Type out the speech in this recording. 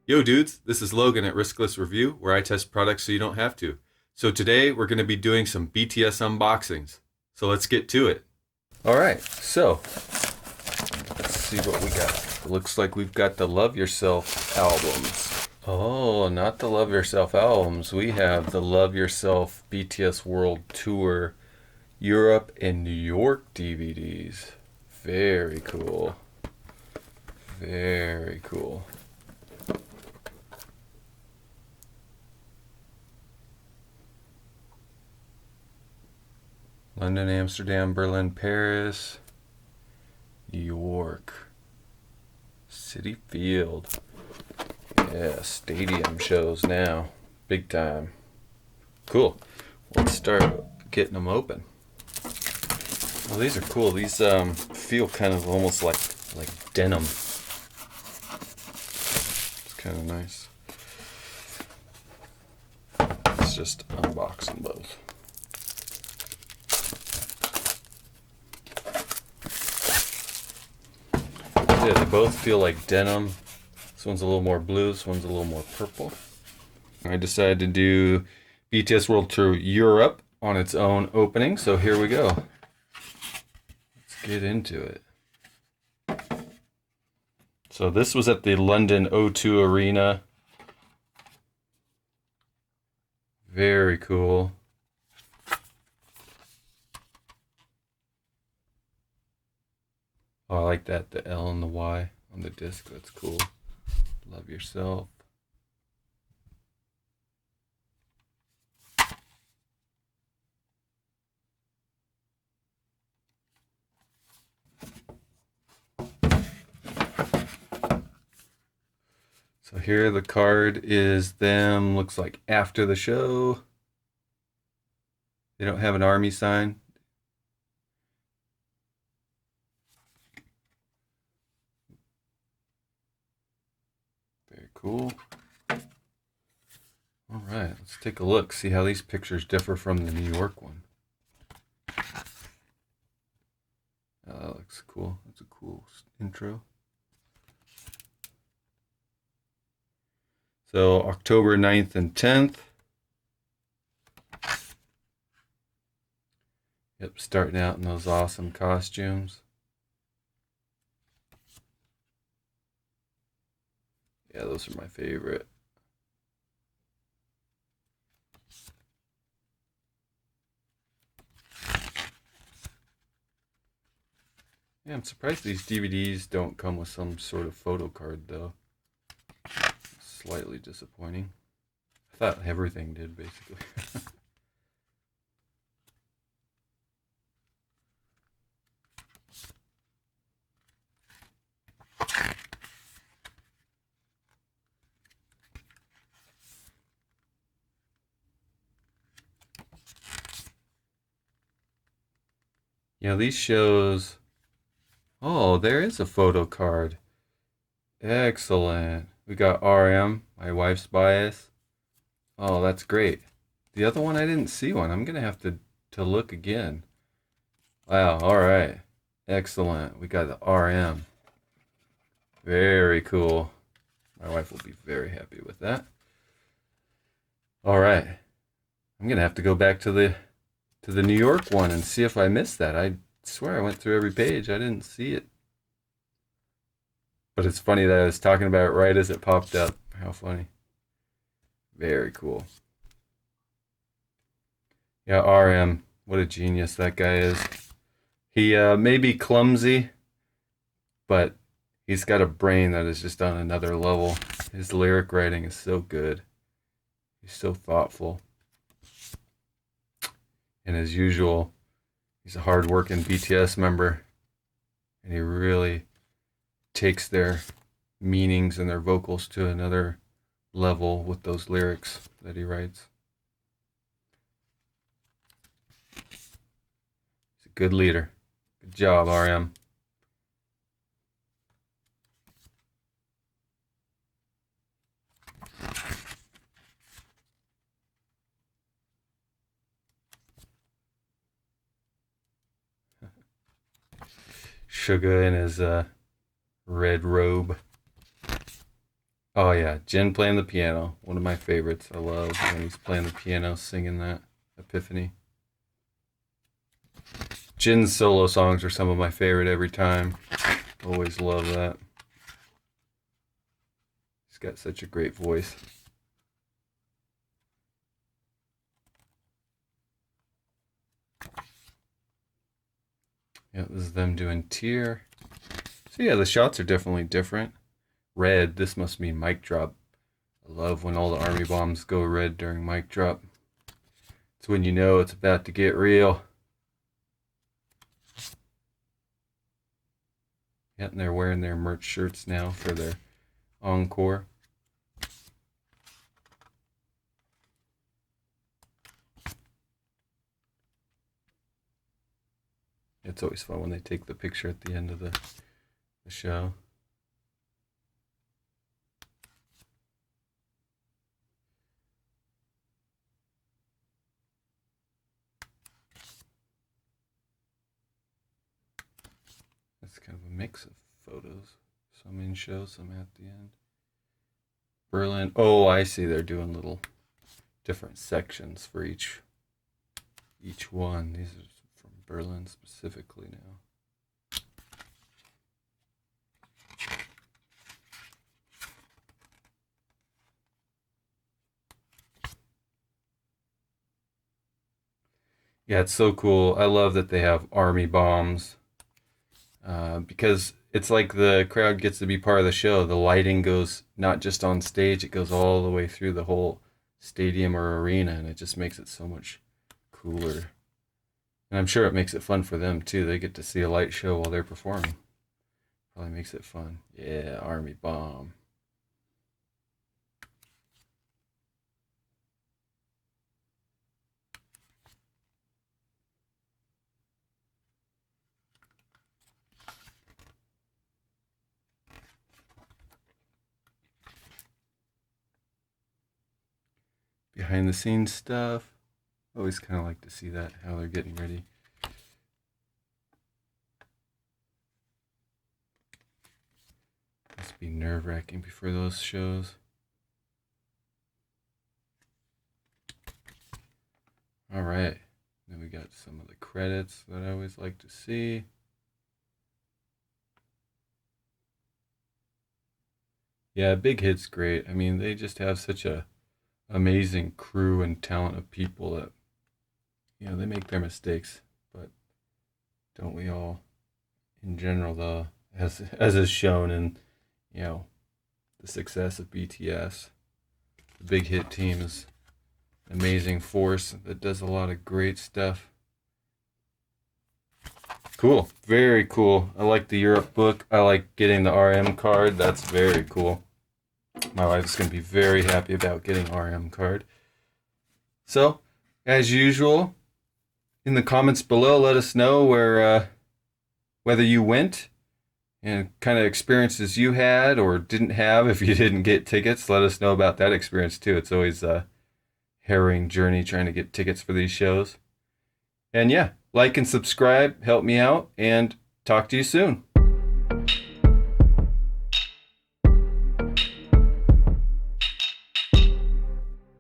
Yo, dudes, this is Logan at Riskless Review, where I test products so you don't have to. So today we're going to be doing some BTS unboxings. So let's get to it. All right, so let's see what we got. It looks like we've got the Love Yourself albums. Oh, not the Love Yourself albums. We have the Love Yourself BTS World Tour Europe and New York DVDs. Very cool. Very cool. London, Amsterdam, Berlin, Paris, New York, City Field. Yeah, stadium shows now. Big time. Cool. Let's start getting them open. Well, these are cool. These feel kind of almost like denim. It's kind of nice. Let's just unbox them both. Yeah, they both feel like denim. This one's a little more blue, this one's a little more purple. I decided to do BTS World Tour Europe on its own opening, so here we go. Let's get into it. So this was at the London O2 Arena. Very cool. Oh, I like that, the L and the Y on the disc. That's cool. Love Yourself. So here the card is them, looks like after the show. They don't have an army sign. Very cool. All right, let's take a look, see how these pictures differ from the New York one. Oh, that looks cool. That's a cool intro. So October 9th and 10th. Yep, starting out in those awesome costumes. Yeah, those are my favorite. Yeah, I'm surprised these DVDs don't come with some sort of photo card, though. Slightly disappointing. I thought everything did, basically. Yeah, these shows. Oh, there is a photo card. Excellent. We got RM, my wife's bias. Oh, that's great. The other one, I didn't see one. I'm going to have to look again. Wow, all right. Excellent. We got the RM. Very cool. My wife will be very happy with that. All right. I'm going to have to go back to the New York one and see if I missed that. I swear I went through every page. I didn't see it. But it's funny that I was talking about it right as it popped up. How funny. Very cool. Yeah, RM. What a genius that guy is. He may be clumsy, but he's got a brain that is just on another level. His lyric writing is so good. He's so thoughtful. And as usual, he's a hard-working BTS member, and he really takes their meanings and their vocals to another level with those lyrics that he writes. He's a good leader. Good job, RM. Suga in his red robe. Oh yeah, Jin playing the piano. One of my favorites. I love when he's playing the piano, singing that Epiphany. Jin's solo songs are some of my favorite every time. Always love that. He's got such a great voice. Yeah, this is them doing Tear. So yeah, the shots are definitely different. Red, this must mean mic drop. I love when all the army bombs go red during mic drop. It's when you know it's about to get real. Yeah, and they're wearing their merch shirts now for their encore. It's always fun when they take the picture at the end of the show. It's kind of a mix of photos. Some in show, some at the end. Berlin. Oh, I see. They're doing little different sections for each one. These are from Berlin specifically now. Yeah, it's so cool. I love that they have army bombs because it's like the crowd gets to be part of the show. The lighting goes not just on stage, it goes all the way through the whole stadium or arena, and it just makes it so much cooler. And I'm sure it makes it fun for them too. They get to see a light show while they're performing. Probably makes it fun. Yeah, army bomb. Behind the scenes stuff. Always kind of like to see that, how they're getting ready. Must be nerve-wracking before those shows. All right. Then we got some of the credits that I always like to see. Yeah, Big Hit's great. I mean, they just have such a amazing crew and talent of people that they make their mistakes, but don't we all? In general, though, as is shown in you know the success of BTS, the Big Hit team is an amazing force that does a lot of great stuff. Cool, very cool. I like the Europe book. I like getting the RM card. That's very cool. My wife's going to be very happy about getting RM card. So, as usual, in the comments below, let us know whether you went and kind of experiences you had or didn't have. If you didn't get tickets, let us know about that experience too. It's always a harrowing journey trying to get tickets for these shows. And yeah, like and subscribe, help me out, and talk to you soon.